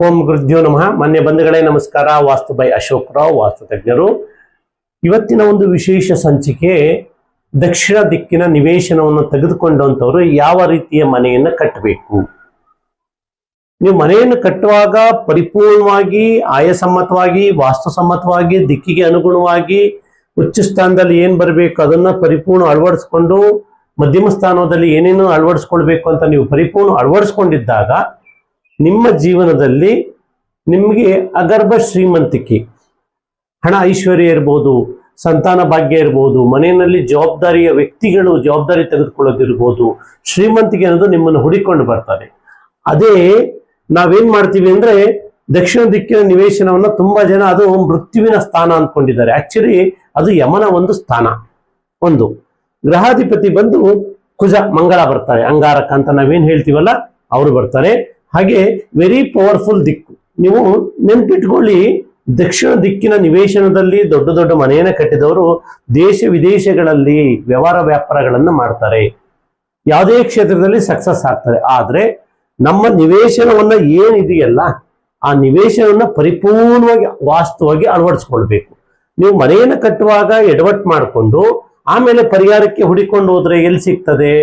ಓಂ ಗುರುಭ್ಯೋ ನಮಃ. ಮಾನ್ಯ ಬಂಧುಗಳೇ ನಮಸ್ಕಾರ. ವಾಸ್ತು ಬೈ ಅಶೋಕ್ ರಾವ್, ವಾಸ್ತು ತಜ್ಞರು. ಇವತ್ತಿನ ಒಂದು ವಿಶೇಷ ಸಂಚಿಕೆ, ದಕ್ಷಿಣ ದಿಕ್ಕಿನ ನಿವೇಶನವನ್ನು ತೆಗೆದುಕೊಂಡಂತವರು ಯಾವ ರೀತಿಯ ಮನೆಯನ್ನು ಕಟ್ಟಬೇಕು. ನೀವು ಮನೆಯನ್ನು ಕಟ್ಟುವಾಗ ಪರಿಪೂರ್ಣವಾಗಿ ಆಯಸಮ್ಮತವಾಗಿ, ವಾಸ್ತುಸಮ್ಮತವಾಗಿ, ದಿಕ್ಕಿಗೆ ಅನುಗುಣವಾಗಿ ಉಚ್ಚ ಸ್ಥಾನದಲ್ಲಿ ಏನ್ ಬರಬೇಕು ಅದನ್ನ ಪರಿಪೂರ್ಣ ಅಳವಡಿಸ್ಕೊಂಡು, ಮಧ್ಯಮ ಸ್ಥಾನದಲ್ಲಿ ಏನೇನು ಅಳವಡಿಸ್ಕೊಳ್ಬೇಕು ಅಂತ ನೀವು ಪರಿಪೂರ್ಣ ಅಳವಡಿಸ್ಕೊಂಡಿದ್ದಾಗ ನಿಮ್ಮ ಜೀವನದಲ್ಲಿ ನಿಮಗೆ ಅಗರ್ಭ ಶ್ರೀಮಂತಿಕೆ, ಹಣ ಐಶ್ವರ್ಯ ಇರ್ಬೋದು, ಸಂತಾನ ಭಾಗ್ಯ ಇರ್ಬೋದು, ಮನೆಯಲ್ಲಿ ಜವಾಬ್ದಾರಿಯ ವ್ಯಕ್ತಿಗಳು ಜವಾಬ್ದಾರಿ ತೆಗೆದುಕೊಳ್ಳೋದಿರ್ಬೋದು, ಶ್ರೀಮಂತಿಕೆ ಅನ್ನೋದು ನಿಮ್ಮನ್ನು ಹುಡಿಕೊಂಡು ಬರ್ತಾರೆ. ಅದೇ ನಾವೇನ್ ಮಾಡ್ತೀವಿ ಅಂದ್ರೆ, ದಕ್ಷಿಣ ದಿಕ್ಕಿನ ನಿವೇಶನವನ್ನ ತುಂಬಾ ಜನ ಅದು ಮೃತ್ಯುವಿನ ಸ್ಥಾನ ಅಂದ್ಕೊಂಡಿದ್ದಾರೆ. ಆಕ್ಚುಲಿ ಅದು ಯಮನ ಒಂದು ಸ್ಥಾನ. ಒಂದು ಗ್ರಹಾಧಿಪತಿ ಬಂದು ಕುಜ, ಮಂಗಳ ಬರ್ತಾರೆ, ಅಂಗಾರಕ ಅಂತ ನಾವೇನ್ ಹೇಳ್ತೀವಲ್ಲ ಅವರು ಬರ್ತಾರೆ. ಹಾಗೆ ವೆರಿ ಪವರ್ಫುಲ್ ದಿಕ್ಕು. ನೀವು ನೆನ್ಪಿಟ್ಕೊಳ್ಳಿ, ದಕ್ಷಿಣ ದಿಕ್ಕಿನ ನಿವೇಶನದಲ್ಲಿ ದೊಡ್ಡ ದೊಡ್ಡ ಮನೆಯನ್ನು ಕಟ್ಟಿದವರು ದೇಶ ವಿದೇಶಗಳಲ್ಲಿ ವ್ಯಾಪಾರಗಳನ್ನು ಮಾಡ್ತಾರೆ, ಯಾವುದೇ ಕ್ಷೇತ್ರದಲ್ಲಿ ಸಕ್ಸಸ್ ಆಗ್ತಾರೆ. ಆದ್ರೆ ನಮ್ಮ ನಿವೇಶನವನ್ನ ಏನಿದೆಯಲ್ಲ ಆ ನಿವೇಶನವನ್ನ ಪರಿಪೂರ್ಣವಾಗಿ ವಾಸ್ತುವಾಗಿ ಅಳವಡಿಸ್ಕೊಳ್ಬೇಕು. ನೀವು ಮನೆಯನ್ನು ಕಟ್ಟುವಾಗ ಎಡವಟ್ಟು ಮಾಡಿಕೊಂಡು ಆಮೇಲೆ ಪರಿಹಾರಕ್ಕೆ ಹುಡಿಕೊಂಡು ಹೋದ್ರೆ ಎಲ್ಲಿ ಸಿಗ್ತದೆ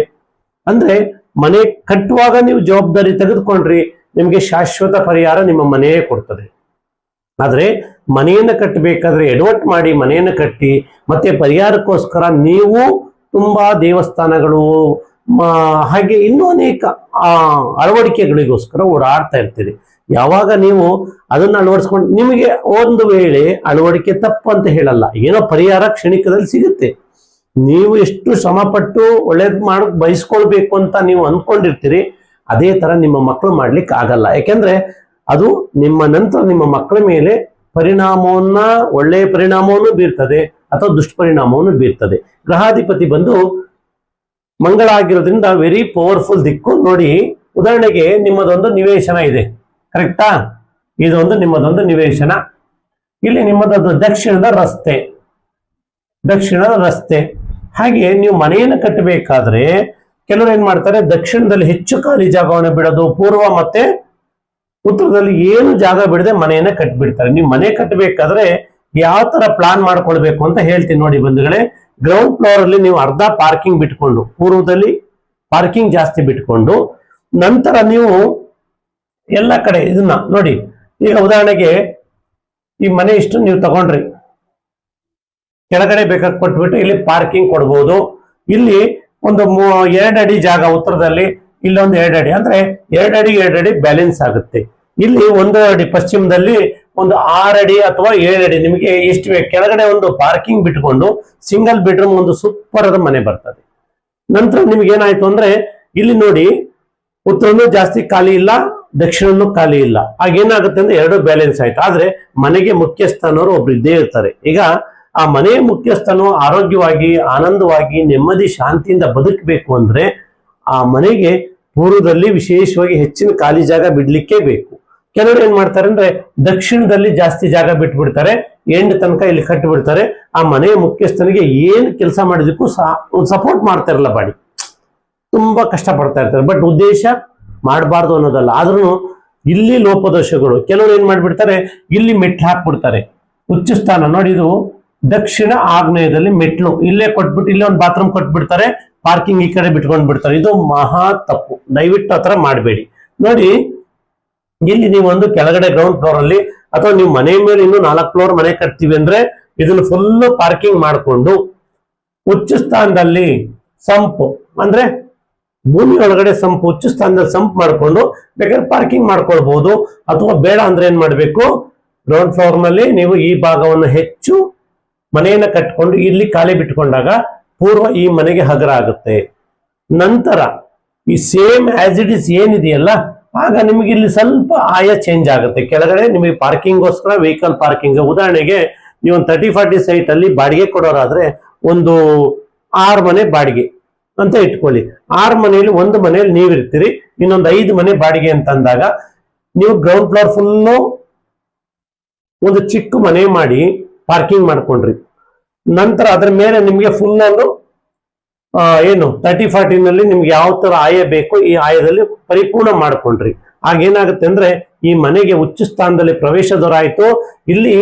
ಅಂದ್ರೆ, ಮನೆ ಕಟ್ಟುವಾಗ ನೀವು ಜವಾಬ್ದಾರಿ ತೆಗೆದುಕೊಂಡ್ರಿ, ನಿಮಗೆ ಶಾಶ್ವತ ಪರಿಹಾರ ನಿಮ್ಮ ಮನೆಯೇ ಕೊಡ್ತದೆ. ಆದ್ರೆ ಮನೆಯನ್ನು ಕಟ್ಟಬೇಕಾದ್ರೆ ಎಡವಟ್ಟು ಮಾಡಿ ಮನೆಯನ್ನು ಕಟ್ಟಿ ಮತ್ತೆ ಪರಿಹಾರಕ್ಕೋಸ್ಕರ ನೀವು ತುಂಬಾ ದೇವಸ್ಥಾನಗಳು ಹಾಗೆ ಇನ್ನೂ ಅನೇಕ ಅಳವಡಿಕೆಗಳಿಗೋಸ್ಕರ ಓಡಾಡ್ತಾ ಇರ್ತೀರಿ. ಯಾವಾಗ ನೀವು ಅದನ್ನ ಅಳವಡಿಸ್ಕೊಂಡು, ನಿಮಗೆ ಒಂದು ವೇಳೆ ಅಳವಡಿಕೆ ತಪ್ಪು ಅಂತ ಹೇಳಲ್ಲ, ಏನೋ ಪರಿಹಾರ ಕ್ಷಣಿಕದಲ್ಲಿ ಸಿಗುತ್ತೆ. ನೀವು ಎಷ್ಟು ಶ್ರಮಪಟ್ಟು ಒಳ್ಳೇದು ಮಾಡಕ್ ಬಯಸ್ಕೊಳ್ಬೇಕು ಅಂತ ನೀವು ಅಂದ್ಕೊಂಡಿರ್ತೀರಿ, ಅದೇ ತರ ನಿಮ್ಮ ಮಕ್ಕಳು ಮಾಡ್ಲಿಕ್ಕೆ ಆಗಲ್ಲ. ಯಾಕೆಂದ್ರೆ ಅದು ನಿಮ್ಮ ನಂತರ ನಿಮ್ಮ ಮಕ್ಕಳ ಮೇಲೆ ಪರಿಣಾಮವನ್ನ, ಒಳ್ಳೆಯ ಪರಿಣಾಮವನ್ನು ಬೀರ್ತದೆ ಅಥವಾ ದುಷ್ಪರಿಣಾಮವನ್ನು ಬೀರ್ತದೆ. ಗ್ರಹಾಧಿಪತಿ ಬಂದು ಮಂಗಳ ಆಗಿರೋದ್ರಿಂದ ವೆರಿ ಪವರ್ಫುಲ್ ದಿಕ್ಕು. ನೋಡಿ, ಉದಾಹರಣೆಗೆ ನಿಮ್ಮದೊಂದು ನಿವೇಶನ ಇದೆ, ಕರೆಕ್ಟಾ? ಇದೊಂದು ನಿಮ್ಮದೊಂದು ನಿವೇಶನ. ಇಲ್ಲಿ ನಿಮ್ಮದೊಂದು ದಕ್ಷಿಣದ ರಸ್ತೆ. ಹಾಗೆ ನೀವು ಮನೆಯನ್ನು ಕಟ್ಟಬೇಕಾದ್ರೆ ಕೆಲವರು ಏನ್ ಮಾಡ್ತಾರೆ, ದಕ್ಷಿಣದಲ್ಲಿ ಹೆಚ್ಚು ಖಾಲಿ ಜಾಗವನ್ನು ಬಿಡೋದು, ಪೂರ್ವ ಮತ್ತೆ ಉತ್ತರದಲ್ಲಿ ಏನು ಜಾಗ ಬಿಡದೆ ಮನೆಯನ್ನ ಕಟ್ಟಿಬಿಡ್ತಾರೆ. ನೀವು ಮನೆ ಕಟ್ಟಬೇಕಾದ್ರೆ ಯಾವ ತರ ಪ್ಲಾನ್ ಮಾಡ್ಕೊಳ್ಬೇಕು ಅಂತ ಹೇಳ್ತೀನಿ ನೋಡಿ ಬಂಧುಗಳೇ. ಗ್ರೌಂಡ್ ಫ್ಲೋರ್ ಅಲ್ಲಿ ನೀವು ಅರ್ಧ ಪಾರ್ಕಿಂಗ್ ಬಿಟ್ಕೊಂಡು, ಪೂರ್ವದಲ್ಲಿ ಪಾರ್ಕಿಂಗ್ ಜಾಸ್ತಿ ಬಿಟ್ಕೊಂಡು, ನಂತರ ನೀವು ಎಲ್ಲ ಕಡೆ ಇದನ್ನ ನೋಡಿ. ಈಗ ಉದಾಹರಣೆಗೆ ಈ ಮನೆ ಇಷ್ಟು ನೀವು ತಗೊಂಡ್ರಿ, ಕೆಳಗಡೆ ಬೇಕಾದ್ರೆ ಕೊಟ್ಬಿಟ್ಟು ಇಲ್ಲಿ ಪಾರ್ಕಿಂಗ್ ಕೊಡ್ಬೋದು. ಇಲ್ಲಿ ಒಂದು 2 ಅಡಿ ಜಾಗ ಉತ್ತರದಲ್ಲಿ, ಇಲ್ಲೊಂದು 2 ಅಡಿ, ಅಂದ್ರೆ 2 ಅಡಿ ಬ್ಯಾಲೆನ್ಸ್ ಆಗುತ್ತೆ. ಇಲ್ಲಿ 1 ಅಡಿ ಪಶ್ಚಿಮದಲ್ಲಿ ಒಂದು 6 ಅಡಿ ಅಥವಾ 7 ಅಡಿ ನಿಮಗೆ ಎಷ್ಟು ಬೇಕು, ಕೆಳಗಡೆ ಒಂದು ಪಾರ್ಕಿಂಗ್ ಬಿಟ್ಕೊಂಡು ಸಿಂಗಲ್ ಬೆಡ್ರೂಮ್ ಒಂದು ಸೂಪರ್ ಆದ ಮನೆ ಬರ್ತದೆ. ನಂತರ ನಿಮ್ಗೆ ಏನಾಯ್ತು ಅಂದ್ರೆ, ಇಲ್ಲಿ ನೋಡಿ ಉತ್ತರನೂ ಜಾಸ್ತಿ ಖಾಲಿ ಇಲ್ಲ, ದಕ್ಷಿಣನೂ ಖಾಲಿ ಇಲ್ಲ. ಆಗೇನಾಗುತ್ತೆ ಅಂದ್ರೆ 2 ಬ್ಯಾಲೆನ್ಸ್ ಆಯ್ತು. ಆದ್ರೆ ಮನೆಗೆ ಮುಖ್ಯಸ್ಥನವರು ಒಬ್ರು ಇದ್ದೇ ಇರ್ತಾರೆ. ಈಗ ಆ ಮನೆಯ ಮುಖ್ಯಸ್ಥನು ಆರೋಗ್ಯವಾಗಿ, ಆನಂದವಾಗಿ, ನೆಮ್ಮದಿ ಶಾಂತಿಯಿಂದ ಬದುಕಬೇಕು ಅಂದ್ರೆ ಆ ಮನೆಗೆ ಪೂರ್ವದಲ್ಲಿ ವಿಶೇಷವಾಗಿ ಹೆಚ್ಚಿನ ಖಾಲಿ ಜಾಗ ಬಿಡ್ಲಿಕ್ಕೆ ಬೇಕು. ಕೆಲವರು ಏನ್ ಮಾಡ್ತಾರೆ ಅಂದ್ರೆ, ದಕ್ಷಿಣದಲ್ಲಿ ಜಾಸ್ತಿ ಜಾಗ ಬಿಟ್ಬಿಡ್ತಾರೆ, ಎಂಡ್ ತನಕ ಇಲ್ಲಿ ಕಟ್ಟಿಬಿಡ್ತಾರೆ. ಆ ಮನೆಯ ಮುಖ್ಯಸ್ಥನಿಗೆ ಏನ್ ಕೆಲಸ ಮಾಡಿದಕ್ಕೂ ಸಪೋರ್ಟ್ ಮಾಡ್ತಾ ಇರಲ್ಲ, ಬಾಡಿ ತುಂಬಾ ಕಷ್ಟ ಪಡ್ತಾ ಇರ್ತಾರೆ. ಬಟ್ ಉದ್ದೇಶ ಮಾಡಬಾರ್ದು ಅನ್ನೋದಲ್ಲ. ಆದ್ರೂ ಇಲ್ಲಿ ಲೋಪದೋಷಗಳು. ಕೆಲವರು ಏನ್ ಮಾಡ್ಬಿಡ್ತಾರೆ, ಇಲ್ಲಿ ಮೆಟ್ಲು ಹಾಕ್ಬಿಡ್ತಾರೆ. ಉಚ್ಚ ಸ್ಥಾನ ನೋಡಿ, ಇದು ದಕ್ಷಿಣ ಆಗ್ನೇಯದಲ್ಲಿ ಮೆಟ್ಲು ಇಲ್ಲೇ ಕೊಟ್ಬಿಟ್ಟು ಇಲ್ಲೇ ಒಂದು ಬಾತ್ರೂಮ್ ಕೊಟ್ಬಿಡ್ತಾರೆ, ಪಾರ್ಕಿಂಗ್ ಈ ಕಡೆ ಬಿಟ್ಕೊಂಡ್ ಬಿಡ್ತಾರೆ. ಇದು ಮಹಾ ತಪ್ಪು. ದಯವಿಟ್ಟು ಆತರ ಮಾಡಬೇಡಿ. ನೋಡಿ, ಇಲ್ಲಿ ನೀವು ಒಂದು ಕೆಳಗಡೆ ಗ್ರೌಂಡ್ ಫ್ಲೋರ್ ಅಲ್ಲಿ ಅಥವಾ ನೀವು ಮನೆ ಮೇಲೆ ಇನ್ನು 4 ಫ್ಲೋರ್ ಮನೆ ಕಟ್ತೀವಿ ಅಂದ್ರೆ ಇದನ್ನು ಫುಲ್ ಪಾರ್ಕಿಂಗ್ ಮಾಡಿಕೊಂಡು, ಉಚ್ಚ ಸ್ಥಾನದಲ್ಲಿ ಸಂಪ್ ಅಂದ್ರೆ ಭೂಮಿ ಒಳಗಡೆ ಸಂಪ್, ಉಚ್ಚ ಸ್ಥಾನದಲ್ಲಿ ಸಂಪ್ ಮಾಡ್ಕೊಂಡು ಬೇಕಾದ್ರೆ ಪಾರ್ಕಿಂಗ್ ಮಾಡ್ಕೊಳ್ಬಹುದು. ಅಥವಾ ಬೇಡ ಅಂದ್ರೆ ಏನ್ ಮಾಡ್ಬೇಕು, ಗ್ರೌಂಡ್ ಫ್ಲೋರ್ ನಲ್ಲಿ ನೀವು ಈ ಭಾಗವನ್ನು ಹೆಚ್ಚು ಮನೆಯನ್ನ ಕಟ್ಕೊಂಡು ಇಲ್ಲಿ ಖಾಲಿ ಬಿಟ್ಕೊಂಡಾಗ ಪೂರ್ವ ಈ ಮನೆಗೆ ಹಗರ ಆಗುತ್ತೆ. ನಂತರ ಈ ಸೇಮ್ ಆಸ್ ಇಟ್ ಇಸ್ ಏನಿದೆಯಲ್ಲ, ಆಗ ನಿಮಗೆ ಇಲ್ಲಿ ಸ್ವಲ್ಪ ಆಯ ಚೇಂಜ್ ಆಗುತ್ತೆ. ಕೆಳಗಡೆ ನಿಮಗೆ ಪಾರ್ಕಿಂಗ್ಗೋಸ್ಕರ ವೆಹಿಕಲ್ ಪಾರ್ಕಿಂಗ್. ಉದಾಹರಣೆಗೆ ನೀವು ಒಂದು 30-40 ಸೈಟ್ ಅಲ್ಲಿ ಬಾಡಿಗೆ ಕೊಡೋರಾದ್ರೆ ಒಂದು 6 ಮನೆ ಬಾಡಿಗೆ ಅಂತ ಇಟ್ಕೊಳ್ಳಿ. 6 ಮನೆಯಲ್ಲಿ 1 ಮನೆಯಲ್ಲಿ ನೀವಿರ್ತೀರಿ, ಇನ್ನೊಂದು 5 ಮನೆ ಬಾಡಿಗೆ ಅಂತ ಅಂದಾಗ ನೀವು ಗ್ರೌಂಡ್ ಫ್ಲೋರ್ ಫುಲ್ಲು ಒಂದು ಚಿಕ್ಕ ಮನೆ ಮಾಡಿ ಪಾರ್ಕಿಂಗ್ ಮಾಡ್ಕೊಂಡ್ರಿ. ನಂತರ ಅದ್ರ ಮೇಲೆ ನಿಮ್ಗೆ ಫುಲ್ ಒಂದು ಏನು 30-40 ನಲ್ಲಿ ನಿಮ್ಗೆ ಯಾವ ತರ ಆಯ ಬೇಕು ಈ ಆಯದಲ್ಲಿ ಪರಿಪೂರ್ಣ ಮಾಡ್ಕೊಂಡ್ರಿ. ಆಗೇನಾಗುತ್ತೆ ಅಂದ್ರೆ ಈ ಮನೆಗೆ ಉಚ್ಚ ಸ್ಥಾನದಲ್ಲಿ ಪ್ರವೇಶ ದ್ವಾರ ಆಯ್ತು, ಇಲ್ಲಿ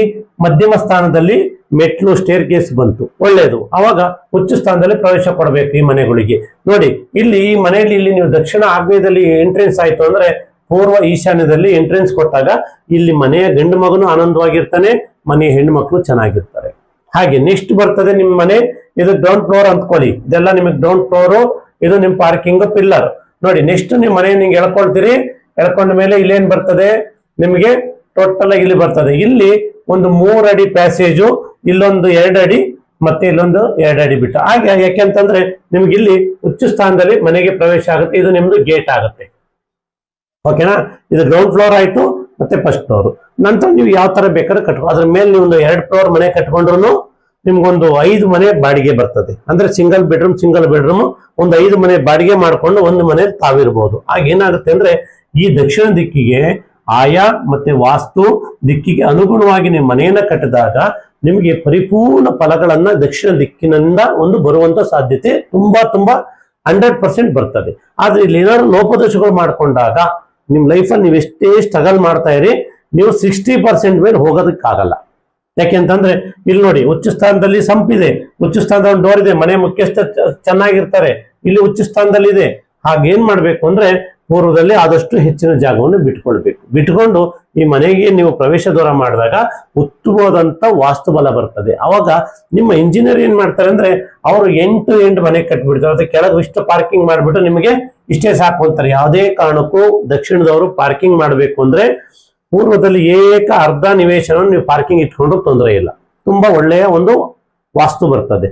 ಮಧ್ಯಮ ಸ್ಥಾನದಲ್ಲಿ ಮೆಟ್ಲು ಸ್ಟೇರ್ ಕೇಸ್ ಬಂತು, ಒಳ್ಳೇದು. ಅವಾಗ ಉಚ್ಚ ಸ್ಥಾನದಲ್ಲಿ ಪ್ರವೇಶ ಕೊಡಬೇಕು ಈ ಮನೆಗಳಿಗೆ. ನೋಡಿ ಇಲ್ಲಿ ಈ ಮನೆಯಲ್ಲಿ ಇಲ್ಲಿ ನೀವು ದಕ್ಷಿಣ ಆಗ್ನೇಯದಲ್ಲಿ ಎಂಟ್ರೆನ್ಸ್ ಆಯ್ತು ಅಂದ್ರೆ ಪೂರ್ವ ಈಶಾನ್ಯದಲ್ಲಿ ಎಂಟ್ರೆನ್ಸ್ ಕೊಟ್ಟಾಗ ಇಲ್ಲಿ ಮನೆಯ ಗಂಡು ಮಗನು ಆನಂದವಾಗಿರ್ತಾನೆ, ಮನೆಯ ಹೆಣ್ಣು ಮಕ್ಕಳು ಚೆನ್ನಾಗಿರ್ತಾರೆ. ಹಾಗೆ ನೆಕ್ಸ್ಟ್ ಬರ್ತದೆ ನಿಮ್ಮ ಮನೆ, ಇದು ಗ್ರೌಂಡ್ ಫ್ಲೋರ್ ಅಂದ್ಕೊಳ್ಳಿ, ಇದೆಲ್ಲ ನಿಮಗೆ ಗ್ರೌಂಡ್ ಫ್ಲೋರು, ಇದು ನಿಮ್ ಪಾರ್ಕಿಂಗ್ ಪಿಲ್ಲರ್. ನೋಡಿ ನೆಕ್ಸ್ಟ್ ನಿಮ್ ಮನೆ ನಿಮ್ಗೆ ಎಳ್ಕೊಳ್ತೀರಿ, ಎಳ್ಕೊಂಡ ಮೇಲೆ ಇಲ್ಲೇನ್ ಬರ್ತದೆ ನಿಮಗೆ ಟೋಟಲ್ ಆಗಿ ಇಲ್ಲಿ ಬರ್ತದೆ. ಇಲ್ಲಿ ಒಂದು 3 ಅಡಿ ಪ್ಯಾಸೇಜು, ಇಲ್ಲೊಂದು 2 ಅಡಿ, ಮತ್ತೆ ಇಲ್ಲೊಂದು 2 ಅಡಿ ಬಿಟ್ಟು. ಹಾಗೆ ಯಾಕೆಂತಂದ್ರೆ ನಿಮ್ಗೆ ಇಲ್ಲಿ ಉಚ್ಚ ಸ್ಥಾನದಲ್ಲಿ ಮನೆಗೆ ಪ್ರವೇಶ ಆಗುತ್ತೆ, ಇದು ನಿಮ್ದು ಗೇಟ್ ಆಗುತ್ತೆ. ಓಕೆನಾ? ಇದು ಗ್ರೌಂಡ್ ಫ್ಲೋರ್ ಆಯ್ತು, ಮತ್ತೆ ಫಸ್ಟ್ ಫ್ಲೋರ್. ನಂತರ ನೀವು ಯಾವ ತರ ಬೇಕಾದ್ರೆ ಕಟ್ಕೊ, ಅದ್ರ ಮೇಲೆ ನೀವು ಒಂದು 2 ಫ್ಲೋರ್ ಮನೆ ಕಟ್ಕೊಂಡ್ರು ನಿಮ್ಗೊಂದು 5 ಮನೆ ಬಾಡಿಗೆ ಬರ್ತದೆ. ಅಂದ್ರೆ ಸಿಂಗಲ್ ಬೆಡ್ರೂಮ್ ಒಂದು 5 ಮನೆ ಬಾಡಿಗೆ ಮಾಡ್ಕೊಂಡು ಒಂದು ಮನೆ ತಾವಿರ್ಬೋದು. ಆಗ ಏನಾಗುತ್ತೆ ಅಂದ್ರೆ ಈ ದಕ್ಷಿಣ ದಿಕ್ಕಿಗೆ ಆಯಾ ಮತ್ತೆ ವಾಸ್ತು ದಿಕ್ಕಿಗೆ ಅನುಗುಣವಾಗಿ ನೀವು ಮನೆಯನ್ನ ಕಟ್ಟಿದಾಗ ನಿಮಗೆ ಪರಿಪೂರ್ಣ ಫಲಗಳನ್ನ ದಕ್ಷಿಣ ದಿಕ್ಕಿನಿಂದ ಒಂದು ಬರುವಂತ ಸಾಧ್ಯತೆ ತುಂಬಾ 100% ಬರ್ತದೆ. ಆದ್ರೆ ಇಲ್ಲಿ ಏನಾದ್ರು ಲೋಪದೋಷಗಳು ಮಾಡ್ಕೊಂಡಾಗ ನಿಮ್ ಲೈಫಲ್ಲಿ ನೀವು ಎಷ್ಟೇ ಸ್ಟ್ರಗಲ್ ಮಾಡ್ತಾ ಇರಿ, ನೀವು 60% ಮೇಲೆ ಹೋಗೋದಕ್ಕಾಗಲ್ಲ. ಯಾಕೆಂತಂದ್ರೆ ಇಲ್ಲಿ ನೋಡಿ ಉಚ್ಚ ಸ್ಥಾನದಲ್ಲಿ ಸಂಪಿದೆ, ಉಚ್ಚ ಸ್ಥಾನದ ಒಂದು ಡೋರ್ ಇದೆ, ಮನೆ ಮುಖ್ಯಸ್ಥ ಚೆನ್ನಾಗಿರ್ತಾರೆ, ಇಲ್ಲಿ ಉಚ್ಚ ಸ್ಥಾನದಲ್ಲಿ ಇದೆ. ಹಾಗೇನ್ ಮಾಡ್ಬೇಕು ಅಂದ್ರೆ ಪೂರ್ವದಲ್ಲಿ ಆದಷ್ಟು ಹೆಚ್ಚಿನ ಜಾಗವನ್ನು ಬಿಟ್ಕೊಂಡು ಈ ಮನೆಗೆ ನೀವು ಪ್ರವೇಶ ದ್ವಾರ ಮಾಡಿದಾಗ ಉತ್ತಮವಾದಂತ ವಾಸ್ತು ಬಲ ಬರ್ತದೆ. ಅವಾಗ ನಿಮ್ಮ ಇಂಜಿನಿಯರ್ ಏನ್ ಮಾಡ್ತಾರೆ ಅಂದ್ರೆ ಅವರು 8 ಮನೆ ಕಟ್ಬಿಡ್ತಾರೆ, ಅದಕ್ಕೆ ಕೆಳಗೆ ಇಷ್ಟು ಪಾರ್ಕಿಂಗ್ ಮಾಡ್ಬಿಟ್ಟು ನಿಮಗೆ ಇಷ್ಟೇ ಸಾಕು ಅಂತಾರೆ. ಯಾವುದೇ ಕಾರಣಕ್ಕೂ ದಕ್ಷಿಣದವರು ಪಾರ್ಕಿಂಗ್ ಮಾಡ್ಬೇಕು ಅಂದ್ರೆ ಪೂರ್ವದಲ್ಲಿ ಅರ್ಧ ನಿವೇಶನ ನೀವು ಪಾರ್ಕಿಂಗ್ ಇಟ್ಕೊಂಡು ತೊಂದರೆ ಇಲ್ಲ, ತುಂಬಾ ಒಳ್ಳೆಯ ಒಂದು ವಾಸ್ತು ಬರ್ತದೆ.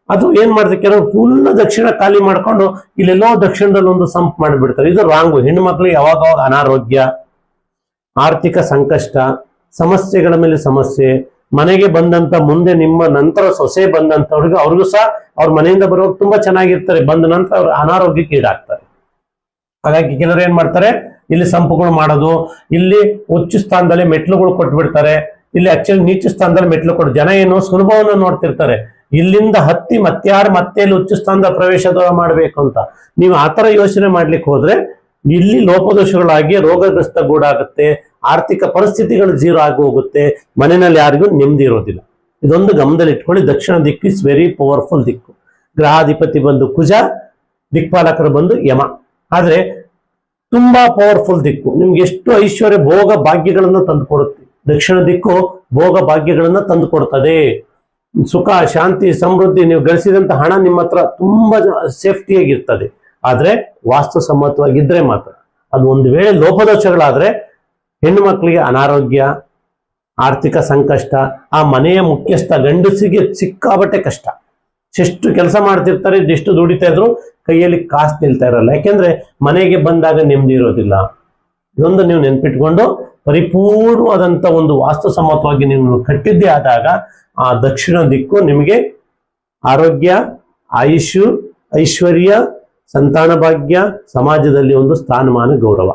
ಅದು ಏನ್ ಮಾಡ್ತಾರೆ, ಕೆಲವರು ಫುಲ್ ದಕ್ಷಿಣ ಖಾಲಿ ಮಾಡ್ಕೊಂಡು ಇಲ್ಲೆಲ್ಲೋ ದಕ್ಷಿಣದಲ್ಲಿ ಒಂದು ಸಂಪ್ ಮಾಡಿಬಿಡ್ತಾರೆ. ಇದು ರಾಂಗು. ಹೆಣ್ಣು ಮಕ್ಕಳಿಗೆ ಯಾವಾಗ ಅನಾರೋಗ್ಯ, ಆರ್ಥಿಕ ಸಂಕಷ್ಟ, ಸಮಸ್ಯೆಗಳ ಮೇಲೆ ಸಮಸ್ಯೆ, ಮನೆಗೆ ಬಂದಂತ ಮುಂದೆ ನಿಮ್ಮ ನಂತರ ಸೊಸೆ ಬಂದಂತವ್ರಿಗೆ ಅವ್ರಿಗೂ ಸಹ ಅವ್ರ ಮನೆಯಿಂದ ಬರುವಾಗ ತುಂಬಾ ಚೆನ್ನಾಗಿರ್ತಾರೆ, ಬಂದ ನಂತರ ಅವ್ರ ಅನಾರೋಗ್ಯಕ್ಕೆ ಈಡಾಗ್ತಾರೆ. ಹಾಗಾಗಿ ಕೆಲವರು ಏನ್ ಮಾಡ್ತಾರೆ, ಇಲ್ಲಿ ಸಂಪುಗಳು ಮಾಡೋದು, ಇಲ್ಲಿ ಉಚ್ಚ ಸ್ಥಾನದಲ್ಲಿ ಮೆಟ್ಲುಗಳು ಕೊಟ್ಬಿಡ್ತಾರೆ, ಇಲ್ಲಿ ಆಕ್ಚುಲಿ ನೀಚ ಸ್ಥಾನದಲ್ಲಿ ಮೆಟ್ಲು ಕೊಟ್ಟು ಜನ ಏನು ಸುಲಭವನ್ನು ನೋಡ್ತಿರ್ತಾರೆ, ಇಲ್ಲಿಂದ ಹತ್ತಿ ಮತ್ತೆ ಇಲ್ಲಿ ಉಚ್ಚ ಸ್ಥಾನದ ಪ್ರವೇಶ ದ್ವಾರ ಮಾಡ್ಬೇಕು ಅಂತ. ನೀವು ಆತರ ಯೋಚನೆ ಮಾಡ್ಲಿಕ್ಕೆ ಹೋದ್ರೆ ಇಲ್ಲಿ ಲೋಪದೋಷಗಳಾಗಿ ರೋಗಗ್ರಸ್ತ ಗೂಡಾಗುತ್ತೆ, ಆರ್ಥಿಕ ಪರಿಸ್ಥಿತಿಗಳು ಜೀರೋ ಆಗಿ ಹೋಗುತ್ತೆ, ಮನೆಯಲ್ಲಿ ಯಾರಿಗೂ ನೆಮ್ಮದಿ ಇರೋದಿಲ್ಲ. ಇದೊಂದು ಗಮನದಲ್ಲಿ ಇಟ್ಕೊಳ್ಳಿ. ದಕ್ಷಿಣ ದಿಕ್ಕು ಇಸ್ ವೆರಿ ಪವರ್ಫುಲ್ ದಿಕ್ಕು. ಗ್ರಹಾಧಿಪತಿ ಬಂದು ಕುಜ, ದಿಕ್ಪಾಲಕರು ಬಂದು ಯಮ. ಆದ್ರೆ ತುಂಬಾ ಪವರ್ಫುಲ್ ದಿಕ್ಕು, ನಿಮ್ಗೆ ಎಷ್ಟು ಐಶ್ವರ್ಯ ಭೋಗ ಭಾಗ್ಯಗಳನ್ನು ತಂದು ಕೊಡುತ್ತೆ. ದಕ್ಷಿಣ ದಿಕ್ಕು ಭೋಗ ಭಾಗ್ಯಗಳನ್ನ ತಂದು ಕೊಡ್ತದೆ. ಸುಖ, ಶಾಂತಿ, ಸಮೃದ್ಧಿ, ನೀವು ಗಳಿಸಿದಂತ ಹಣ ನಿಮ್ಮ ಹತ್ರ ತುಂಬಾ ಸೇಫ್ಟಿಯಾಗಿರ್ತದೆ. ಆದ್ರೆ ವಾಸ್ತು ಸಮ್ಮತವಾಗಿದ್ರೆ ಮಾತ್ರ. ಅದು ಒಂದು ವೇಳೆ ಲೋಪದೋಷಗಳಾದ್ರೆ ಹೆಣ್ಣು ಮಕ್ಕಳಿಗೆ ಅನಾರೋಗ್ಯ, ಆರ್ಥಿಕ ಸಂಕಷ್ಟ, ಆ ಮನೆಯ ಮುಖ್ಯಸ್ಥ ಗಂಡಸಿಗೆ ಸಿಕ್ಕಾಬಟ್ಟೆ ಕಷ್ಟ. ಎಷ್ಟು ಕೆಲಸ ಮಾಡ್ತಿರ್ತಾರೆ, ಎಷ್ಟು ದುಡಿತಾ ಇದ್ರು ಕೈಯಲ್ಲಿ ಕಾಸು ನಿಲ್ತಾ ಇರಲ್ಲ. ಯಾಕೆಂದ್ರೆ ಮನೆಗೆ ಬಂದಾಗ ನೆಮ್ಮದಿ ಇರೋದಿಲ್ಲ. ಇದೊಂದು ನೀವು ನೆನ್ಪಿಟ್ಕೊಂಡು ಪರಿಪೂರ್ಣವಾದಂತ ಒಂದು ವಾಸ್ತು ಸಮ್ಮತವಾಗಿ ನೀವು ಕಟ್ಟಿದ್ದೇ ಆದಾಗ ಆ ದಕ್ಷಿಣ ದಿಕ್ಕು ನಿಮಗೆ ಆರೋಗ್ಯ, ಆಯುಷು, ಐಶ್ವರ್ಯ, ಸಂತಾನ ಭಾಗ್ಯ, ಸಮಾಜದಲ್ಲಿ ಒಂದು ಸ್ಥಾನಮಾನ, ಗೌರವ,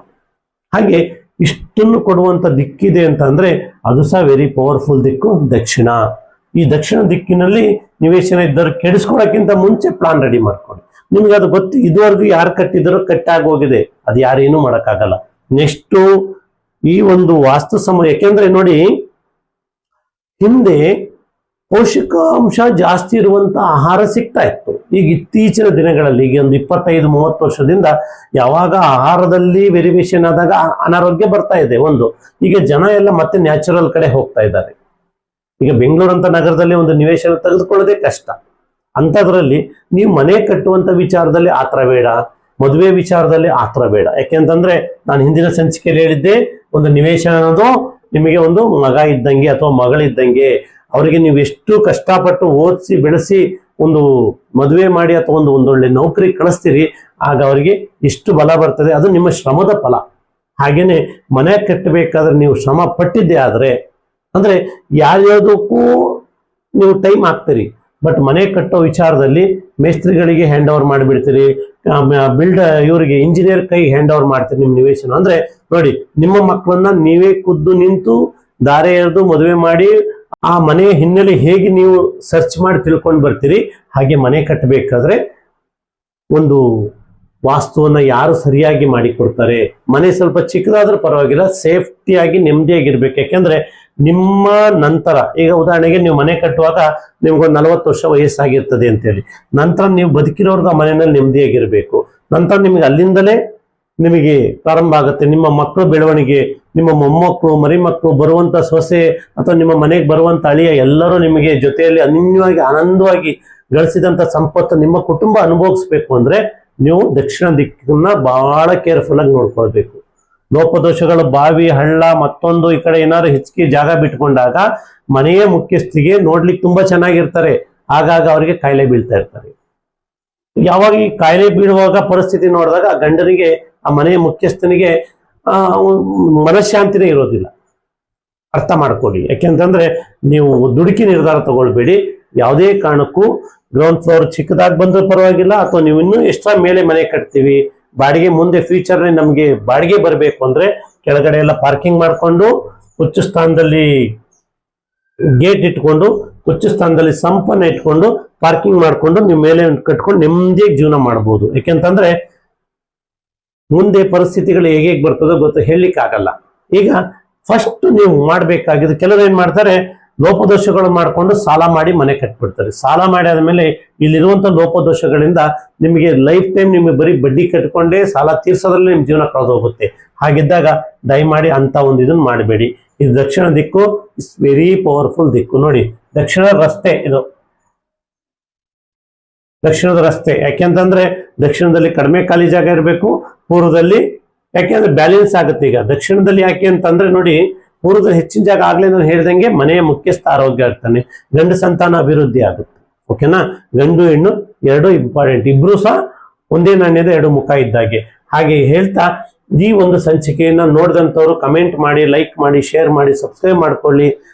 ಹಾಗೆ ಇಷ್ಟನ್ನು ಕೊಡುವಂತ ದಿಕ್ಕಿದೆ ಅಂತ ಅಂದ್ರೆ ಅದು ಸಹ ವೆರಿ ಪವರ್ಫುಲ್ ದಿಕ್ಕು ದಕ್ಷಿಣ. ಈ ದಕ್ಷಿಣ ದಿಕ್ಕಿನಲ್ಲಿ ನಿವೇಶನ ಇದ್ದರು ಕೆಡಿಸ್ಕೊಳಕ್ಕಿಂತ ಮುಂಚೆ ಪ್ಲಾನ್ ರೆಡಿ ಮಾಡ್ಕೊಳ್ಳಿ. ನಿಮ್ಗೆ ಅದು ಗೊತ್ತು, ಇದುವರೆಗೂ ಯಾರು ಕಟ್ಟಿದ್ರು ಕಟ್ಟಾಗಿ ಹೋಗಿದೆ, ಅದು ಯಾರೇನು ಮಾಡಕ್ಕಾಗಲ್ಲ. ನೆಕ್ಸ್ಟ್ ಈ ಒಂದು ವಾಸ್ತು ಯಾಕೆಂದ್ರೆ ನೋಡಿ, ಹಿಂದೆ ಪೌಷ್ಟಿಕಾಂಶ ಜಾಸ್ತಿ ಇರುವಂತ ಆಹಾರ ಸಿಗ್ತಾ ಇತ್ತು. ಈಗ ಇತ್ತೀಚಿನ ದಿನಗಳಲ್ಲಿ, ಈಗ ಒಂದು 25-30 ವರ್ಷದಿಂದ ಯಾವಾಗ ಆಹಾರದಲ್ಲಿ ವೆರಿವೇಷನ್ ಆದಾಗ ಅನಾರೋಗ್ಯ ಬರ್ತಾ ಇದೆ. ಈಗ ಜನ ಎಲ್ಲ ಮತ್ತೆ ನ್ಯಾಚುರಲ್ ಕಡೆ ಹೋಗ್ತಾ ಇದ್ದಾರೆ. ಈಗ ಬೆಂಗಳೂರು ಅಂತ ನಗರದಲ್ಲಿ ಒಂದು ನಿವೇಶನ ತೆಗೆದುಕೊಳ್ಳೋದೇ ಕಷ್ಟ. ಅಂತದ್ರಲ್ಲಿ ನೀವು ಮನೆ ಕಟ್ಟುವಂತ ವಿಚಾರದಲ್ಲಿ ಆತರ ಬೇಡ, ಮದುವೆ ವಿಚಾರದಲ್ಲಿ ಆತರ ಬೇಡ. ಯಾಕೆಂತಂದ್ರೆ ನಾನು ಹಿಂದಿನ ಸಂಚಿಕೆಯಲ್ಲಿ ಹೇಳಿದ್ದೆ, ಒಂದು ನಿವೇಶನ ಅನ್ನೋದು ನಿಮಗೆ ಒಂದು ಮಗ ಇದ್ದಂಗೆ ಅಥವಾ ಮಗಳಿದ್ದಂಗೆ. ಅವರಿಗೆ ನೀವು ಎಷ್ಟು ಕಷ್ಟಪಟ್ಟು ಓದಿಸಿ ಬೆಳೆಸಿ ಒಂದು ಮದುವೆ ಮಾಡಿ ಅಥವಾ ಒಂದೊಳ್ಳೆ ನೌಕರಿ ಕಳಿಸ್ತೀರಿ, ಆಗ ಅವರಿಗೆ ಎಷ್ಟು ಬಲ ಬರ್ತದೆ, ಅದು ನಿಮ್ಮ ಶ್ರಮದ ಫಲ. ಹಾಗೇನೆ ಮನೆ ಕಟ್ಟಬೇಕಾದ್ರೆ ನೀವು ಶ್ರಮ ಪಟ್ಟಿದ್ದೆ ಆದ್ರೆ, ಅಂದ್ರೆ ಯಾರ್ಯಾವುದಕ್ಕೂ ನೀವು ಟೈಮ್ ಹಾಕ್ತೀರಿ, ಬಟ್ ಮನೆ ಕಟ್ಟೋ ವಿಚಾರದಲ್ಲಿ ಮೇಸ್ತ್ರಿಗಳಿಗೆ ಹ್ಯಾಂಡ್ ಓವರ್ ಮಾಡಿಬಿಡ್ತೀರಿ, ಇವರಿಗೆ ಇಂಜಿನಿಯರ್ ಕೈ ಹ್ಯಾಂಡ್ ಓವರ್ ಮಾಡ್ತೀರಿ ನಿಮ್ಮ ನಿವೇಶನ. ಅಂದ್ರೆ ನೋಡಿ, ನಿಮ್ಮ ಮಕ್ಕಳನ್ನ ನೀವೇ ಖುದ್ದು ನಿಂತು ದಾರೆ ಎರೆದು ಮದುವೆ ಮಾಡಿ ಆ ಮನೆಯ ಹಿನ್ನೆಲೆ ಹೇಗೆ ನೀವು ಸರ್ಚ್ ಮಾಡಿ ತಿಳ್ಕೊಂಡು ಬರ್ತೀರಿ, ಹಾಗೆ ಮನೆ ಕಟ್ಟಬೇಕಾದ್ರೆ ಒಂದು ವಾಸ್ತುವನ್ನ ಯಾರು ಸರಿಯಾಗಿ ಮಾಡಿಕೊಡ್ತಾರೆ? ಮನೆ ಸ್ವಲ್ಪ ಚಿಕ್ಕದಾದ್ರೂ ಪರವಾಗಿಲ್ಲ, ಸೇಫ್ಟಿಯಾಗಿ ನೆಮ್ಮದಿಯಾಗಿರ್ಬೇಕು. ಯಾಕೆಂದ್ರೆ ನಿಮ್ಮ ನಂತರ, ಈಗ ಉದಾಹರಣೆಗೆ ನೀವು ಮನೆ ಕಟ್ಟುವಾಗ ನಿಮ್ಗೊಂದು 40 ವರ್ಷ ವಯಸ್ಸಾಗಿರ್ತದೆ ಅಂತೇಳಿ, ನಂತರ ನೀವು ಬದುಕಿರೋರ್ಗ ಮನೆಯಲ್ಲಿ ನೆಮ್ಮದಿಯಾಗಿರ್ಬೇಕು. ನಂತರ ನಿಮಗೆ ಅಲ್ಲಿಂದಲೇ ನಿಮಗೆ ಪ್ರಾರಂಭ ಆಗುತ್ತೆ ನಿಮ್ಮ ಮಕ್ಕಳು ಬೆಳವಣಿಗೆ, ನಿಮ್ಮ ಮೊಮ್ಮಕ್ಕಳು, ಮರಿಮಕ್ಕಳು, ಬರುವಂತ ಸೊಸೆ ಅಥವಾ ನಿಮ್ಮ ಮನೆಗೆ ಬರುವಂತ ಅಳಿಯ, ಎಲ್ಲರೂ ನಿಮಗೆ ಜೊತೆಯಲ್ಲಿ ಅನ್ಯೋನ್ಯವಾಗಿ ಆನಂದವಾಗಿ ಗಳಿಸಿದಂತ ಸಂಪತ್ತು ನಿಮ್ಮ ಕುಟುಂಬ ಅನುಭವಿಸ್ಬೇಕು ಅಂದ್ರೆ ನೀವು ದಕ್ಷಿಣ ದಿಕ್ಕನ್ನ ಬಹಳ ಕೇರ್ಫುಲ್ ಆಗಿ ನೋಡ್ಕೊಳ್ಬೇಕು. ಲೋಪದೋಷಗಳು, ಬಾವಿ, ಹಳ್ಳ, ಮತ್ತೊಂದು ಈ ಕಡೆ ಏನಾದ್ರು ಹೆಚ್ಚಿಗೆ ಜಾಗ ಬಿಟ್ಕೊಂಡಾಗ ಮನೆಯ ಮುಖ್ಯಸ್ಥಿಗೆ ನೋಡ್ಲಿಕ್ಕೆ ತುಂಬಾ ಚೆನ್ನಾಗಿರ್ತಾರೆ, ಆಗಾಗ ಅವರಿಗೆ ಕಾಯಿಲೆ ಬೀಳ್ತಾ ಇರ್ತಾರೆ. ಯಾವಾಗ ಈ ಕಾಯಿಲೆ ಬೀಳುವಾಗ ಪರಿಸ್ಥಿತಿ ನೋಡಿದಾಗ ಆ ಗಂಡನಿಗೆ, ಆ ಮನೆಯ ಮುಖ್ಯಸ್ಥನಿಗೆ ಮನಃಶಾಂತಿನೇ ಇರೋದಿಲ್ಲ. ಅರ್ಥ ಮಾಡ್ಕೊಳ್ಳಿ. ಯಾಕೆಂತಂದ್ರೆ ನೀವು ದುಡುಕಿ ನಿರ್ಧಾರ ತಗೊಳ್ಬೇಡಿ. ಯಾವುದೇ ಕಾರಣಕ್ಕೂ ಗ್ರೌಂಡ್ ಫ್ಲೋರ್ ಚಿಕ್ಕದಾಗಿ ಬಂದ್ರೂ ಪರವಾಗಿಲ್ಲ, ಅಥವಾ ನೀವು ಇನ್ನೂ ಎಕ್ಸ್ಟ್ರಾ ಮೇಲೆ ಮನೆ ಕಟ್ತೀವಿ, ಬಾಡಿಗೆ ಮುಂದೆ ಫ್ಯೂಚರ್ ನಮಗೆ ಬಾಡಿಗೆ ಬರಬೇಕು ಅಂದ್ರೆ ಕೆಳಗಡೆ ಎಲ್ಲ ಪಾರ್ಕಿಂಗ್ ಮಾಡ್ಕೊಂಡು, ಉಚ್ಚ ಸ್ಥಾನದಲ್ಲಿ ಗೇಟ್ ಇಟ್ಕೊಂಡು, ಉಚ್ಚ ಸ್ಥಾನದಲ್ಲಿ ಸಂಪನ್ನ ಇಟ್ಕೊಂಡು ಪಾರ್ಕಿಂಗ್ ಮಾಡ್ಕೊಂಡು ನೀವು ಮೇಲೆ ಕಟ್ಕೊಂಡು ನೆಮ್ಮದಿಯಾಗಿ ಜೀವನ ಮಾಡ್ಬೋದು. ಯಾಕೆಂತಂದ್ರೆ ಮುಂದೆ ಪರಿಸ್ಥಿತಿಗಳು ಹೇಗೆ ಬರ್ತದೋ ಗೊತ್ತು, ಹೇಳಲಿಕ್ಕೆ ಆಗಲ್ಲ. ಈಗ ಫಸ್ಟ್ ನೀವು ಮಾಡ್ಬೇಕಾಗಿದ್ದು, ಕೆಲವರು ಏನ್ ಮಾಡ್ತಾರೆ, ಲೋಪದೋಷಗಳು ಮಾಡ್ಕೊಂಡು ಸಾಲ ಮಾಡಿ ಮನೆ ಕಟ್ಬಿಡ್ತಾರೆ. ಸಾಲ ಮಾಡಿ ಆದ್ಮೇಲೆ ಇಲ್ಲಿರುವಂತ ಲೋಪದೋಷಗಳಿಂದ ನಿಮಗೆ ಲೈಫ್ ಟೈಮ್ ನಿಮಗೆ ಬರೀ ಬಡ್ಡಿ ಕಟ್ಕೊಂಡೇ ಸಾಲ ತೀರ್ಸೋದ್ರಲ್ಲಿ ನಿಮ್ ಜೀವನ ಕಳೆದೋಗುತ್ತೆ. ಹಾಗಿದ್ದಾಗ ದಯಮಾಡಿ ಅಂತ ಒಂದು ಇದನ್ನ ಮಾಡಬೇಡಿ. ಇದು ದಕ್ಷಿಣ ದಿಕ್ಕು, ಇಟ್ಸ್ ವೆರಿ ಪವರ್ಫುಲ್ ದಿಕ್ಕು. ನೋಡಿ, ದಕ್ಷಿಣ ರಸ್ತೆ, ಇದು ದಕ್ಷಿಣದ ರಸ್ತೆ. ಯಾಕೆಂತಂದ್ರೆ ದಕ್ಷಿಣದಲ್ಲಿ ಕಡಿಮೆ ಖಾಲಿ ಜಾಗ ಇರಬೇಕು, ಪೂರ್ವದಲ್ಲಿ, ಯಾಕೆಂದ್ರೆ ಬ್ಯಾಲೆನ್ಸ್ ಆಗುತ್ತೆ. ಈಗ ದಕ್ಷಿಣದಲ್ಲಿ ಯಾಕೆ ಅಂತಂದ್ರೆ ನೋಡಿ, ಪೂರ್ವದಲ್ಲಿ ಹೆಚ್ಚಿನ ಜಾಗ ಆಗ್ಲೇ ನಾನು ಹೇಳ್ದಂಗೆ ಮನೆಯ ಮುಖ್ಯಸ್ಥ ಆರೋಗ್ಯ ಆಗ್ತಾನೆ, ಗಂಡು ಸಂತಾನ ಅಭಿವೃದ್ಧಿ ಆಗುತ್ತೆ. ಓಕೆನಾ? ಗಂಡು ಹೆಣ್ಣು ಎರಡು ಇಂಪಾರ್ಟೆಂಟ್, ಇಬ್ರು ಸಹ ಒಂದೇ ನಾಣ್ಯದ ಎರಡು ಮುಖ ಇದ್ದಾಗೆ. ಹಾಗೆ ಹೇಳ್ತಾ ಈ ಒಂದು ಸಂಚಿಕೆಯನ್ನ ನೋಡಿದಂಥವ್ರು ಕಮೆಂಟ್ ಮಾಡಿ, ಲೈಕ್ ಮಾಡಿ, ಶೇರ್ ಮಾಡಿ, ಸಬ್ಸ್ಕ್ರೈಬ್ ಮಾಡ್ಕೊಳ್ಳಿ.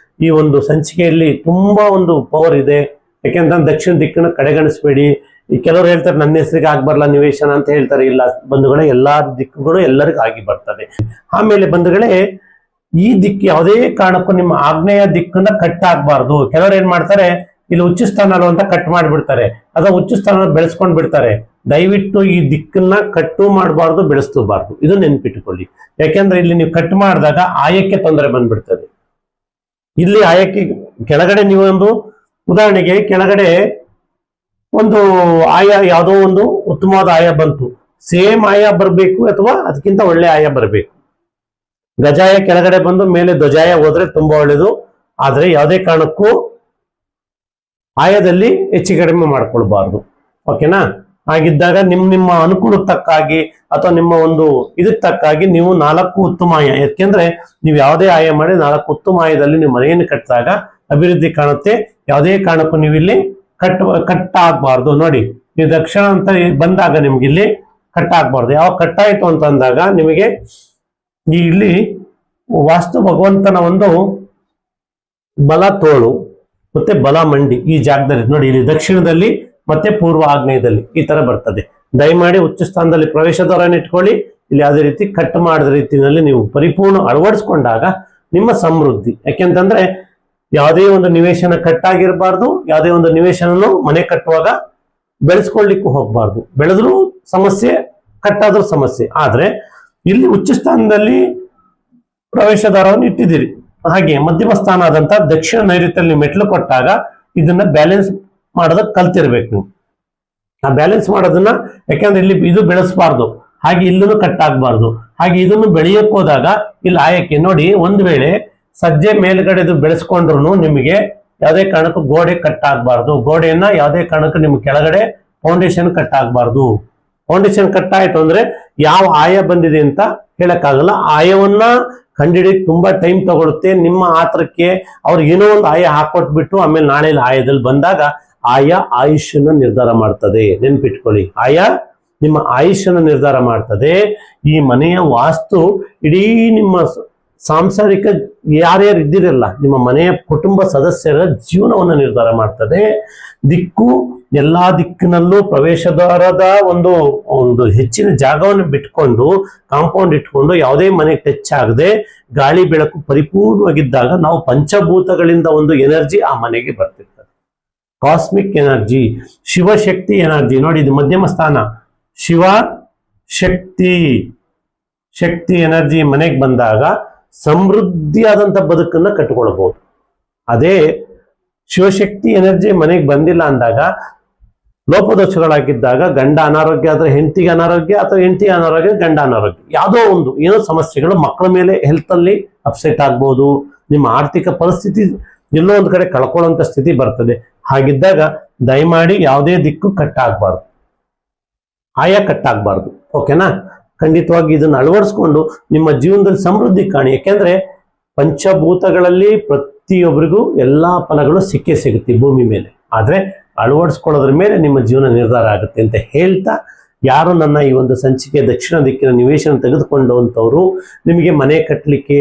ಈ ಒಂದು ಸಂಚಿಕೆಯಲ್ಲಿ ತುಂಬಾ ಒಂದು ಪವರ್ ಇದೆ. ಯಾಕೆಂತಂದ್ರೆ ದಕ್ಷಿಣ ದಿಕ್ಕನ್ನು ಕಡೆಗಣಿಸ್ಬೇಡಿ. ಈ ಕೆಲವರು ಹೇಳ್ತಾರೆ ನನ್ನ ಹೆಸರಿಗೆ ಆಗ್ಬರಲ್ಲ ನಿವೇಶನ ಅಂತ ಹೇಳ್ತಾರೆ. ಇಲ್ಲ ಬಂಧುಗಳೇ, ಎಲ್ಲಾ ದಿಕ್ಕುಗಳು ಎಲ್ಲರಿಗೂ ಆಗಿ ಬರ್ತದೆ. ಆಮೇಲೆ ಬಂಧುಗಳೇ, ಈ ದಿಕ್ಕು ಯಾವುದೇ ಕಾರಣಕ್ಕೂ ನಿಮ್ಮ ಆಗ್ನೇಯ ದಿಕ್ಕನ್ನ ಕಟ್ ಆಗ್ಬಾರ್ದು. ಕೆಲವರು ಏನ್ ಮಾಡ್ತಾರೆ, ಇಲ್ಲಿ ಉಚ್ಚ ಸ್ಥಾನ ಅಂತ ಕಟ್ ಮಾಡಿಬಿಡ್ತಾರೆ, ಅಥವಾ ಉಚ್ಚ ಸ್ಥಾನ ಬೆಳೆಸ್ಕೊಂಡ್ ಬಿಡ್ತಾರೆ. ದಯವಿಟ್ಟು ಈ ದಿಕ್ಕನ್ನ ಕಟ್ಟು ಮಾಡಬಾರ್ದು, ಬೆಳೆಸಬಾರ್ದು. ಇದು ನೆನ್ಪಿಟ್ಟುಕೊಳ್ಳಿ. ಯಾಕೆಂದ್ರೆ ಇಲ್ಲಿ ನೀವು ಕಟ್ ಮಾಡಿದಾಗ ಆಯಕ್ಕೆ ತೊಂದರೆ ಬಂದ್ಬಿಡ್ತದೆ. ಇಲ್ಲಿ ಆಯಕ್ಕೆ ಕೆಳಗಡೆ ನೀವು ಒಂದು ಉದಾಹರಣೆಗೆ ಕೆಳಗಡೆ ಒಂದು ಆಯ, ಯಾವುದೋ ಒಂದು ಉತ್ತಮವಾದ ಆಯ ಬಂತು, ಸೇಮ್ ಆಯ ಬರಬೇಕು ಅಥವಾ ಅದಕ್ಕಿಂತ ಒಳ್ಳೆ ಆಯ ಬರಬೇಕು. ಗಜಾಯ ಕೆಳಗಡೆ ಬಂದು ಮೇಲೆ ಧ್ವಜಾಯ ಹೋದ್ರೆ ತುಂಬಾ ಒಳ್ಳೇದು. ಆದ್ರೆ ಯಾವುದೇ ಕಾರಣಕ್ಕೂ ಆಯದಲ್ಲಿ ಹೆಚ್ಚು ಕಡಿಮೆ ಮಾಡ್ಕೊಳ್ಬಾರ್ದು. ಓಕೆನಾ? ಹಾಗಿದ್ದಾಗ ನಿಮ್ಮ ಅನುಕೂಲಕ್ಕೆ ತಕ್ಕಾಗಿ ಅಥವಾ ನಿಮ್ಮ ಒಂದು ಇದಕ್ಕೆ ತಕ್ಕಾಗಿ ನೀವು 4 ಉತ್ತಮ ಆಯ, ಯಾಕೆಂದ್ರೆ ನೀವು ಯಾವುದೇ ಆಯ ಮಾಡಿ 4 ಉತ್ತಮ ಆಯದಲ್ಲಿ ನೀವು ಮನೆಯನ್ನು ಕಟ್ಟಿದಾಗ ಅಭಿವೃದ್ಧಿ ಕಾಣುತ್ತೆ. ಯಾವುದೇ ಕಾರಣಕ್ಕೂ ನೀವು ಇಲ್ಲಿ ಕಟ್ಟಾಗಬಾರ್ದು. ನೋಡಿ, ನೀವು ದಕ್ಷಿಣ ಅಂತ ಬಂದಾಗ ನಿಮ್ಗೆ ಇಲ್ಲಿ ಕಟ್ಟಾಗಬಾರ್ದು. ಯಾವ ಕಟ್ಟಾಯ್ತು ಅಂತ ಅಂದಾಗ ನಿಮಗೆ ಇಲ್ಲಿ ವಾಸ್ತು ಭಗವಂತನ ಒಂದು ಬಲ ತೋಳು ಮತ್ತೆ ಬಲ ಮಂಡಿ ಈ ಜಾಗದಲ್ಲಿ ನೋಡಿ, ಇಲ್ಲಿ ದಕ್ಷಿಣದಲ್ಲಿ ಮತ್ತೆ ಪೂರ್ವ ಆಗ್ನೇಯದಲ್ಲಿ ಈ ತರ ಬರ್ತದೆ. ದಯಮಾಡಿ ಉಚ್ಚ ಸ್ಥಾನದಲ್ಲಿ ಪ್ರವೇಶ ದ್ವಾರನ ಇಟ್ಕೊಳ್ಳಿ. ಇಲ್ಲಿ ಯಾವುದೇ ರೀತಿ ಕಟ್ ಮಾಡಿದ ರೀತಿಯಲ್ಲಿ ನೀವು ಪರಿಪೂರ್ಣ ಅಳವಡಿಸ್ಕೊಂಡಾಗ ನಿಮ್ಮ ಸಮೃದ್ಧಿ. ಯಾಕೆಂತಂದ್ರೆ ಯಾವುದೇ ಒಂದು ನಿವೇಶನ ಕಟ್ಟಾಗಿರಬಾರ್ದು, ಯಾವುದೇ ಒಂದು ನಿವೇಶನನು ಮನೆ ಕಟ್ಟುವಾಗ ಬೆಳೆಸ್ಕೊಳ್ಲಿಕ್ಕೂ ಹೋಗ್ಬಾರ್ದು. ಬೆಳೆದ್ರು ಸಮಸ್ಯೆ, ಕಟ್ಟಾದ್ರೂ ಸಮಸ್ಯೆ. ಆದ್ರೆ ಇಲ್ಲಿ ಉಚ್ಚ ಸ್ಥಾನದಲ್ಲಿ ಪ್ರವೇಶ ದ್ವಾರವನ್ನು ಇಟ್ಟಿದ್ದೀರಿ, ಹಾಗೆ ಮಧ್ಯಮ ಸ್ಥಾನ ಆದಂತ ದಕ್ಷಿಣ ನೈಋತ್ಯದಲ್ಲಿ ಮೆಟ್ಲು ಕೊಟ್ಟಾಗ ಇದನ್ನ ಬ್ಯಾಲೆನ್ಸ್ ಮಾಡೋದಕ್ಕೆ ಕಲ್ತಿರ್ಬೇಕು ನೀವು. ಆ ಬ್ಯಾಲೆನ್ಸ್ ಮಾಡೋದನ್ನ, ಯಾಕಂದ್ರೆ ಇಲ್ಲಿ ಇದು ಬೆಳೆಸಬಾರ್ದು, ಹಾಗೆ ಇಲ್ಲೂ ಕಟ್ಟಾಗಬಾರ್ದು. ಹಾಗೆ ಇದನ್ನು ಬೆಳೆಯಕ್ ಹೋದಾಗ ಇಲ್ಲಿ ಆಯಕ್ಕೆ ನೋಡಿ, ಒಂದ್ ವೇಳೆ ಸಜ್ಜೆ ಮೇಲ್ಗಡೆದು ಬೆಳೆಸ್ಕೊಂಡ್ರು ನಿಮಗೆ ಯಾವುದೇ ಕಾರಣಕ್ಕೂ ಗೋಡೆ ಕಟ್ಟಾಗಬಾರ್ದು. ಗೋಡೆಯನ್ನ ಯಾವುದೇ ಕಾರಣಕ್ಕೂ ನಿಮ್ಗೆ ಕೆಳಗಡೆ ಫೌಂಡೇಶನ್ ಕಟ್ಟಾಗಬಾರ್ದು. ಫೌಂಡೇಶನ್ ಕಟ್ಟಾಯ್ತು ಅಂದ್ರೆ ಯಾವ ಆಯ ಬಂದಿದೆ ಅಂತ ಹೇಳಕ್ಕಾಗಲ್ಲ. ಆಯವನ್ನ ಕಂಡಿಡಿಯಕ್ಕೆ ತುಂಬಾ ಟೈಮ್ ತಗೊಳುತ್ತೆ. ನಿಮ್ಮ ಆತ್ರಕ್ಕೆ ಅವ್ರು ಏನೋ ಒಂದು ಆಯ ಹಾಕೊಟ್ಬಿಟ್ಟು ಆಮೇಲೆ ನಾಳೆ ಆಯದಲ್ಲಿ ಬಂದಾಗ ಆಯ ಆಯುಷ್ಯನ ನಿರ್ಧಾರ ಮಾಡ್ತದೆ. ನೆನ್ಪಿಟ್ಕೊಳ್ಳಿ, ಆಯ ನಿಮ್ಮ ಆಯುಷ್ಯನ ನಿರ್ಧಾರ ಮಾಡ್ತದೆ. ಈ ಮನೆಯ ವಾಸ್ತು ಇಡೀ ನಿಮ್ಮ ಸಾಂಸಾರಿಕ ಯಾರ್ಯಾರು ಇದ್ದಿರಲ್ಲ ನಿಮ್ಮ ಮನೆಯ ಕುಟುಂಬ ಸದಸ್ಯರ ಜೀವನವನ್ನು ನಿರ್ಧಾರ ಮಾಡ್ತದೆ. ದಿಕ್ಕು ಎಲ್ಲಾ ದಿಕ್ಕಿನಲ್ಲೂ ಪ್ರವೇಶ ದ್ವಾರದ ಒಂದು ಹೆಚ್ಚಿನ ಜಾಗವನ್ನು ಬಿಟ್ಕೊಂಡು ಕಾಂಪೌಂಡ್ ಇಟ್ಕೊಂಡು ಯಾವುದೇ ಮನೆಗೆ ಟಚ್ ಆಗದೆ ಗಾಳಿ ಬೆಳಕು ಪರಿಪೂರ್ಣವಾಗಿದ್ದಾಗ ನಾವು ಪಂಚಭೂತಗಳಿಂದ ಒಂದು ಎನರ್ಜಿ ಆ ಮನೆಗೆ ಬರ್ತಿರ್ತದೆ. Cosmic energy, Shivashakti energy. ನೋಡಿ, ಇದು ಮಧ್ಯಮ ಸ್ಥಾನ. ಶಿವ ಶಕ್ತಿ ಎನರ್ಜಿ ಮನೆಗೆ ಬಂದಾಗ ಸಮೃದ್ಧಿಯಾದಂಥ ಬದುಕನ್ನ ಕಟ್ಟಿಕೊಳ್ಬಹುದು. ಅದೇ ಶಿವಶಕ್ತಿ ಎನರ್ಜಿ ಮನೆಗೆ ಬಂದಿಲ್ಲ ಅಂದಾಗ ಲೋಪದೋಷಗಳಾಗಿದ್ದಾಗ ಗಂಡ ಅನಾರೋಗ್ಯ ಆದ್ರೆ ಹೆಂಡತಿಗೆ ಅನಾರೋಗ್ಯ, ಅಥವಾ ಹೆಂಡತಿ ಅನಾರೋಗ್ಯ ಗಂಡ ಅನಾರೋಗ್ಯ, ಯಾವುದೋ ಒಂದು ಏನೋ ಸಮಸ್ಯೆಗಳು, ಮಕ್ಕಳ ಮೇಲೆ ಹೆಲ್ತ್ ಅಲ್ಲಿ ಅಪ್ಸೆಟ್ ಆಗ್ಬೋದು, ನಿಮ್ಮ ಆರ್ಥಿಕ ಪರಿಸ್ಥಿತಿ ಎಲ್ಲೋ ಒಂದು ಕಡೆ ಕಳ್ಕೊಳ್ಳುವಂತ ಸ್ಥಿತಿ ಬರ್ತದೆ. ಹಾಗಿದ್ದಾಗ ದಯಮಾಡಿ ಯಾವುದೇ ದಿಕ್ಕು ಕಟ್ಟಾಗಬಾರ್ದು, ಕಟ್ಟಾಗಬಾರ್ದು. ಓಕೆನಾ? ಖಂಡಿತವಾಗಿ ಇದನ್ನು ಅಳವಡಿಸ್ಕೊಂಡು ನಿಮ್ಮ ಜೀವನದಲ್ಲಿ ಸಮೃದ್ಧಿ ಕಾಣಿ. ಯಾಕೆಂದ್ರೆ ಪಂಚಭೂತಗಳಲ್ಲಿ ಪ್ರತಿಯೊಬ್ಬರಿಗೂ ಎಲ್ಲಾ ಫಲಗಳು ಸಿಕ್ಕೇ ಸಿಗುತ್ತೆ ಭೂಮಿ ಮೇಲೆ. ಆದ್ರೆ ಅಳವಡಿಸ್ಕೊಳ್ಳೋದ್ರ ಮೇಲೆ ನಿಮ್ಮ ಜೀವನ ನಿರ್ಧಾರ ಆಗುತ್ತೆ ಅಂತ ಹೇಳ್ತಾ, ಯಾರು ನನ್ನ ಈ ಒಂದು ಸಂಚಿಕೆ ದಕ್ಷಿಣ ದಿಕ್ಕಿನ ನಿವೇಶನ ತೆಗೆದುಕೊಂಡಂಥವ್ರು ನಿಮಗೆ ಮನೆ ಕಟ್ಟಲಿಕ್ಕೆ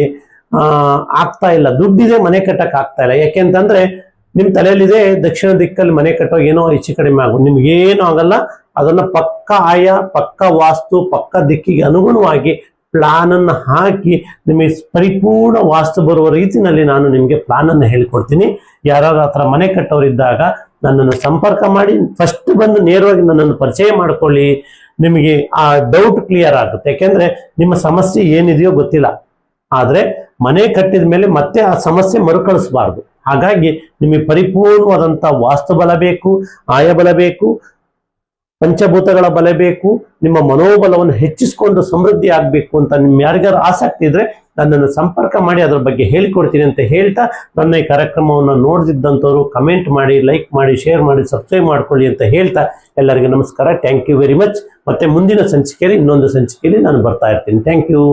ಆಗ್ತಾ ಇಲ್ಲ, ದುಡ್ಡಿದೆ ಮನೆ ಕಟ್ಟಕ್ಕೆ ಆಗ್ತಾ ಇಲ್ಲ, ಯಾಕೆಂತಂದ್ರೆ ನಿಮ್ ತಲೆಯಲ್ಲಿದೆ ದಕ್ಷಿಣ ದಿಕ್ಕಲ್ಲಿ ಮನೆ ಕಟ್ಟೋ ಏನೋ ಹೆಚ್ಚು ಕಡಿಮೆ ಆಗೋದು, ನಿಮ್ಗೇನು ಆಗಲ್ಲ. ಅದನ್ನ ಪಕ್ಕ ಪಕ್ಕ ವಾಸ್ತು, ಪಕ್ಕ ದಿಕ್ಕಿಗೆ ಅನುಗುಣವಾಗಿ ಪ್ಲಾನ್ ಅನ್ನ ಹಾಕಿ ನಿಮಗೆ ಪರಿಪೂರ್ಣ ವಾಸ್ತು ಬರುವ ರೀತಿಯಲ್ಲಿ ನಾನು ನಿಮಗೆ ಪ್ಲಾನ್ ಅನ್ನು ಹೇಳಿಕೊಡ್ತೀನಿ. ಯಾರು ಹತ್ರ ಮನೆ ಕಟ್ಟೋರಿದ್ದಾಗ ನನ್ನನ್ನು ಸಂಪರ್ಕ ಮಾಡಿ, ಫಸ್ಟ್ ಬಂದು ನೇರವಾಗಿ ನನ್ನನ್ನು ಪರಿಚಯ ಮಾಡ್ಕೊಳ್ಳಿ. ನಿಮಗೆ ಆ ಡೌಟ್ ಕ್ಲಿಯರ್ ಆಗುತ್ತೆ. ಯಾಕೆಂದ್ರೆ ನಿಮ್ಮ ಸಮಸ್ಯೆ ಏನಿದೆಯೋ ಗೊತ್ತಿಲ್ಲ, ಆದ್ರೆ ಮನೆ ಕಟ್ಟಿದ ಮೇಲೆ ಮತ್ತೆ ಆ ಸಮಸ್ಯೆ ಮರುಕಳಿಸಬಾರ್ದು. ಹಾಗಾಗಿ ನಿಮಗೆ ಪರಿಪೂರ್ಣವಾದಂತ ವಾಸ್ತು ಬಲ ಬೇಕು, ಆಯಬಲ ಬೇಕು, ಪಂಚಭೂತಗಳ ಬಲ ಬೇಕು, ನಿಮ್ಮ ಮನೋಬಲವನ್ನು ಹೆಚ್ಚಿಸಿಕೊಂಡು ಸಮೃದ್ಧಿ ಆಗ್ಬೇಕು ಅಂತ ನಿಮ್ ಯಾರಿಗಾರು ಆಸಕ್ತಿ ಇದ್ರೆ ನನ್ನನ್ನು ಸಂಪರ್ಕ ಮಾಡಿ, ಅದ್ರ ಬಗ್ಗೆ ಹೇಳಿಕೊಡ್ತೀನಿ ಅಂತ ಹೇಳ್ತಾ, ನನ್ನ ಈ ಕಾರ್ಯಕ್ರಮವನ್ನು ನೋಡ್ತಿದ್ದಂಥವ್ರು ಕಮೆಂಟ್ ಮಾಡಿ, ಲೈಕ್ ಮಾಡಿ, ಶೇರ್ ಮಾಡಿ, ಸಬ್ಸ್ಕ್ರೈಬ್ ಮಾಡ್ಕೊಳ್ಳಿ ಅಂತ ಹೇಳ್ತಾ ಎಲ್ಲರಿಗೂ ನಮಸ್ಕಾರ. Thank you very much. ಮತ್ತೆ ಮುಂದಿನ ಸಂಚಿಕೆಯಲ್ಲಿ ಇನ್ನೊಂದು ಸಂಚಿಕೆಯಲ್ಲಿ ನಾನು ಬರ್ತಾ ಇರ್ತೀನಿ. Thank you.